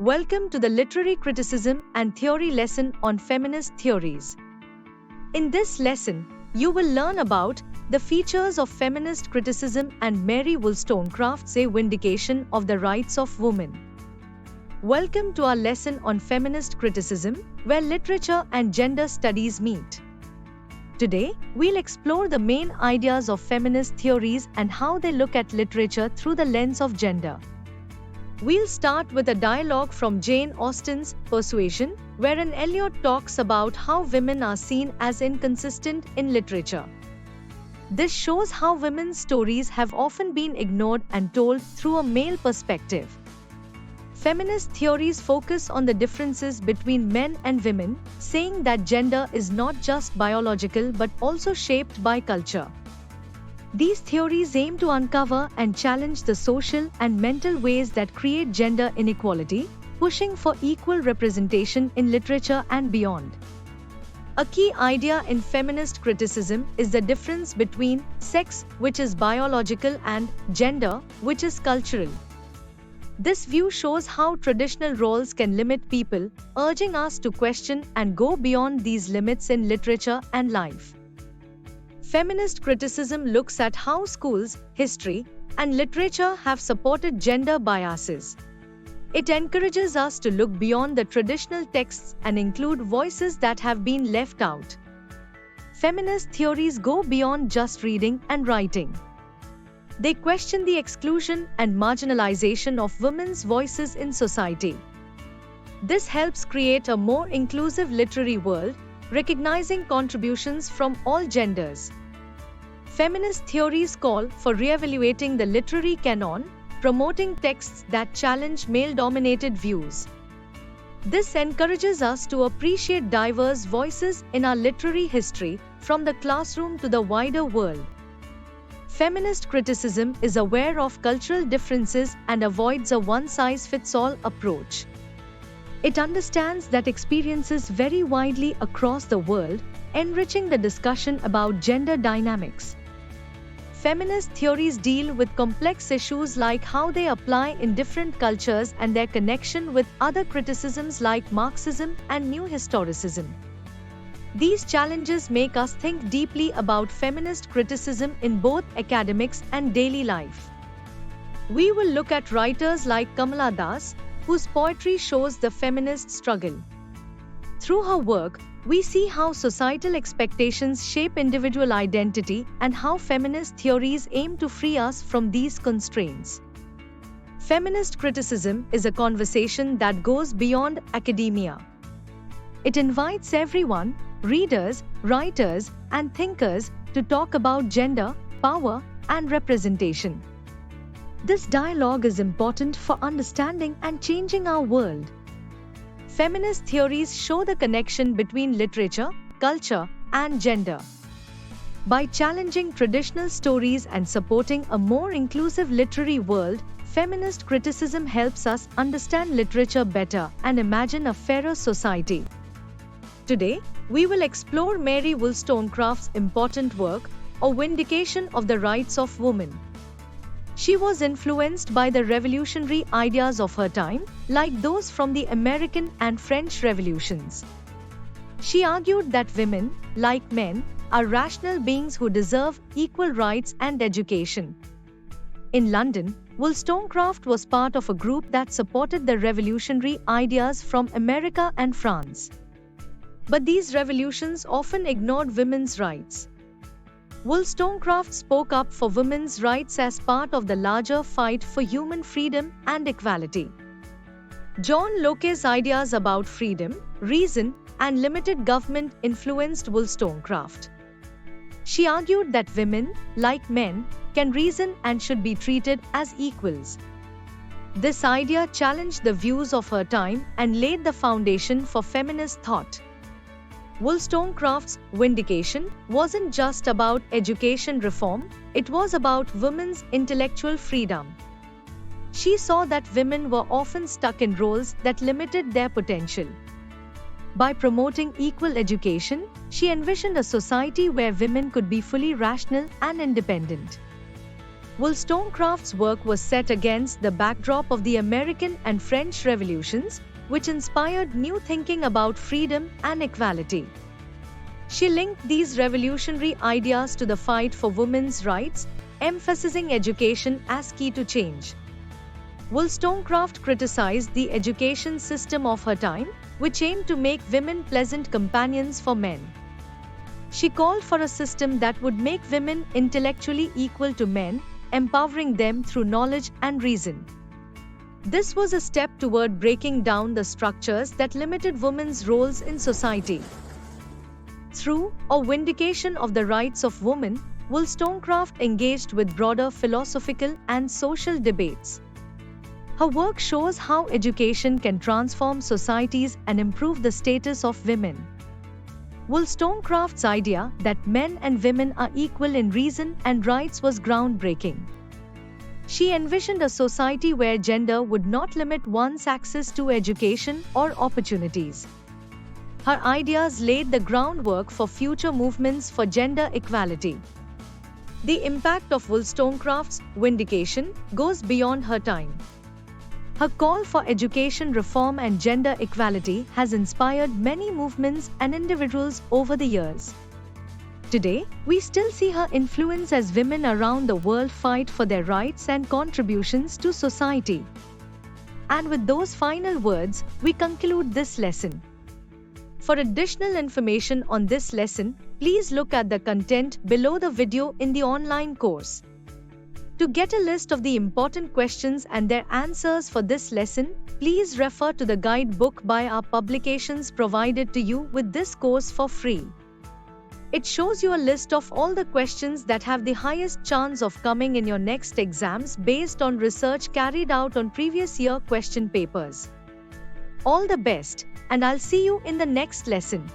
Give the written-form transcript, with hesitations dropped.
Welcome to the Literary Criticism and Theory lesson on feminist theories. In this lesson, you will learn about the features of feminist criticism and Mary Wollstonecraft's A Vindication of the Rights of Women. Welcome to our lesson on feminist criticism, where literature and gender studies meet. Today, we'll explore the main ideas of feminist theories and how they look at literature through the lens of gender. We'll start with a dialogue from Jane Austen's Persuasion, wherein Eliot talks about how women are seen as inconsistent in literature. This shows how women's stories have often been ignored and told through a male perspective. Feminist theories focus on the differences between men and women, saying that gender is not just biological but also shaped by culture. These theories aim to uncover and challenge the social and mental ways that create gender inequality, pushing for equal representation in literature and beyond. A key idea in feminist criticism is the difference between sex, which is biological, and gender, which is cultural. This view shows how traditional roles can limit people, urging us to question and go beyond these limits in literature and life. Feminist criticism looks at how schools, history, and literature have supported gender biases. It encourages us to look beyond the traditional texts and include voices that have been left out. Feminist theories go beyond just reading and writing. They question the exclusion and marginalization of women's voices in society. This helps create a more inclusive literary world, recognizing contributions from all genders. Feminist theories call for re-evaluating the literary canon, promoting texts that challenge male-dominated views. This encourages us to appreciate diverse voices in our literary history, from the classroom to the wider world. Feminist criticism is aware of cultural differences and avoids a one-size-fits-all approach. It understands that experiences vary widely across the world, enriching the discussion about gender dynamics. Feminist theories deal with complex issues like how they apply in different cultures and their connection with other criticisms like Marxism and New Historicism. These challenges make us think deeply about feminist criticism in both academics and daily life. We will look at writers like Kamala Das, whose poetry shows the feminist struggle. Through her work, we see how societal expectations shape individual identity and how feminist theories aim to free us from these constraints. Feminist criticism is a conversation that goes beyond academia. It invites everyone, readers, writers, and thinkers, to talk about gender, power, and representation. This dialogue is important for understanding and changing our world. Feminist theories show the connection between literature, culture, and gender. By challenging traditional stories and supporting a more inclusive literary world, feminist criticism helps us understand literature better and imagine a fairer society. Today, we will explore Mary Wollstonecraft's important work, A Vindication of the Rights of Women. She was influenced by the revolutionary ideas of her time, like those from the American and French revolutions. She argued that women, like men, are rational beings who deserve equal rights and education. In London, Wollstonecraft was part of a group that supported the revolutionary ideas from America and France. But these revolutions often ignored women's rights. Wollstonecraft spoke up for women's rights as part of the larger fight for human freedom and equality. John Locke's ideas about freedom, reason, and limited government influenced Wollstonecraft. She argued that women, like men, can reason and should be treated as equals. This idea challenged the views of her time and laid the foundation for feminist thought. Wollstonecraft's Vindication wasn't just about education reform, it was about women's intellectual freedom. She saw that women were often stuck in roles that limited their potential. By promoting equal education, she envisioned a society where women could be fully rational and independent. Wollstonecraft's work was set against the backdrop of the American and French revolutions, which inspired new thinking about freedom and equality. She linked these revolutionary ideas to the fight for women's rights, emphasizing education as key to change. Wollstonecraft criticized the education system of her time, which aimed to make women pleasant companions for men. She called for a system that would make women intellectually equal to men, empowering them through knowledge and reason. This was a step toward breaking down the structures that limited women's roles in society. Through A Vindication of the Rights of Women, Wollstonecraft engaged with broader philosophical and social debates. Her work shows how education can transform societies and improve the status of women. Wollstonecraft's idea that men and women are equal in reason and rights was groundbreaking. She envisioned a society where gender would not limit one's access to education or opportunities. Her ideas laid the groundwork for future movements for gender equality. The impact of Wollstonecraft's vindication goes beyond her time. Her call for education reform and gender equality has inspired many movements and individuals over the years. Today, we still see her influence as women around the world fight for their rights and contributions to society. And with those final words, we conclude this lesson. For additional information on this lesson, please look at the content below the video in the online course. To get a list of the important questions and their answers for this lesson, please refer to the guidebook by our publications provided to you with this course for free. It shows you a list of all the questions that have the highest chance of coming in your next exams based on research carried out on previous year question papers. All the best, and I'll see you in the next lesson.